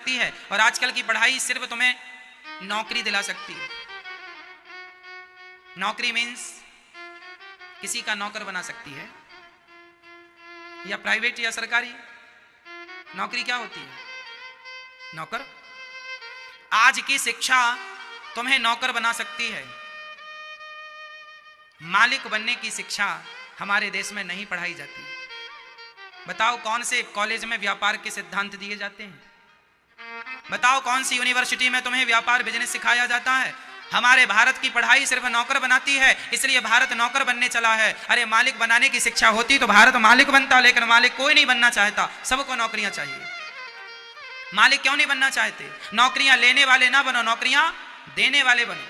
सकती है, और आजकल की पढ़ाई सिर्फ तुम्हें नौकरी दिला सकती है। नौकरी मीन्स किसी का नौकर बना सकती है, या प्राइवेट या सरकारी। नौकरी क्या होती है? नौकर। आज की शिक्षा तुम्हें नौकर बना सकती है, मालिक बनने की शिक्षा हमारे देश में नहीं पढ़ाई जाती। बताओ कौन से कॉलेज में व्यापार के सिद्धांत दिए जाते हैं? बताओ कौन सी यूनिवर्सिटी में तुम्हें व्यापार बिजनेस सिखाया जाता है? हमारे भारत की पढ़ाई सिर्फ नौकर बनाती है, इसलिए भारत नौकर बनने चला है। अरे मालिक बनाने की शिक्षा होती तो भारत मालिक बनता, लेकिन मालिक कोई नहीं बनना चाहता, सबको नौकरियां चाहिए। मालिक क्यों नहीं बनना चाहते? नौकरियां लेने वाले ना बनो, नौकरियां देने वाले बनो।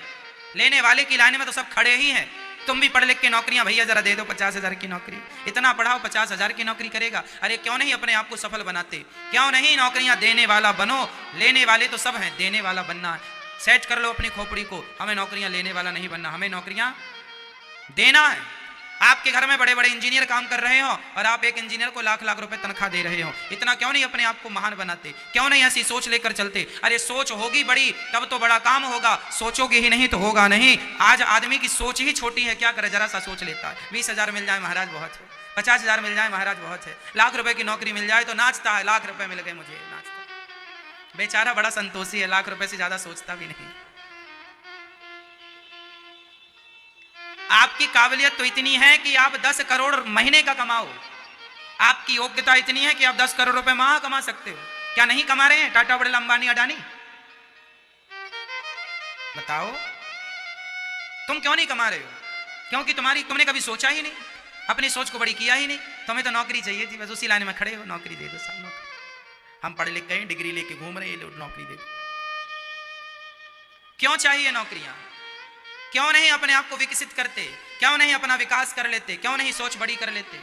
लेने वाले की लाइन में तो सब खड़े ही हैं। तुम भी पढ़ लिख के नौकरियां, भैया जरा दे दो 50,000 की नौकरी, इतना पढ़ाओ 50,000 की नौकरी करेगा। अरे क्यों नहीं अपने आप को सफल बनाते? क्यों नहीं नौकरियां देने वाला बनो? लेने वाले तो सब हैं, देने वाला बनना है। सेट कर लो अपनी खोपड़ी को, हमें नौकरियां लेने वाला नहीं बनना, हमें नौकरियां देना है। आपके घर में बड़े बड़े इंजीनियर काम कर रहे हो और आप एक इंजीनियर को लाख लाख रुपए तनख्वाह दे रहे हो, इतना क्यों नहीं अपने आप को महान बनाते? क्यों नहीं ऐसी सोच लेकर चलते? अरे सोच होगी बड़ी तब तो बड़ा काम होगा, सोचोगे ही नहीं तो होगा नहीं। आज आदमी की सोच ही छोटी है, क्या करे, जरा सा सोच लेता है। 20,000 मिल जाए महाराज बहुत है, 50,000 मिल जाए महाराज बहुत है, लाख रुपए की नौकरी मिल जाए तो नाचता है, लाख रुपए मिल गए मुझे, नाचता। बेचारा बड़ा संतोषी है, लाख रुपए से ज्यादा सोचता भी नहीं। आपकी काबिलियत तो इतनी है कि आप 10 करोड़ महीने का कमाओ, आपकी योग्यता इतनी है कि आप 10 करोड़ रुपए माह कमा सकते हो। क्या नहीं कमा रहे हैं टाटा, बिरला, अंबानी, अडानी? बताओ तुम क्यों नहीं कमा रहे हो? क्योंकि तुमने कभी सोचा ही नहीं, अपनी सोच को बड़ी किया ही नहीं। तुम्हें तो नौकरी चाहिए थी, बस उसी लाइन में खड़े हो, नौकरी दे दो सब, नौकरी। हम पढ़ लिख गए, डिग्री लेके घूम रहे, नौकरी दे दो। क्यों चाहिए नौकरियां? क्यों नहीं अपने आप को विकसित करते? क्यों नहीं अपना विकास कर लेते? क्यों नहीं सोच बड़ी कर लेते?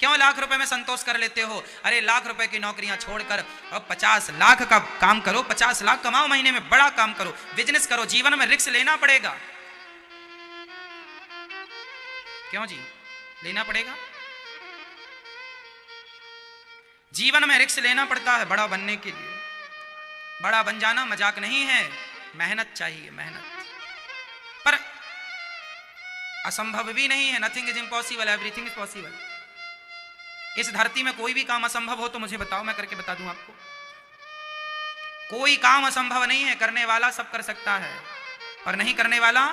क्यों लाख रुपए में संतोष कर लेते हो? अरे लाख रुपए की नौकरियां छोड़कर अब 50 लाख का काम करो, 50 लाख कमाओ महीने में, बड़ा काम करो, बिजनेस करो। जीवन में रिस्क लेना पड़ेगा। क्यों जी लेना पड़ेगा? जीवन में रिस्क लेना पड़ता है बड़ा बनने के लिए। बड़ा बन जाना मजाक नहीं है, मेहनत चाहिए, मेहनत। पर असंभव भी नहीं है, nothing is impossible, everything is possible. इस धरती में कोई भी काम असंभव हो तो मुझे बताओ, मैं करके बता दूं आपको। कोई काम असंभव नहीं है, करने वाला सब कर सकता है और नहीं करने वाला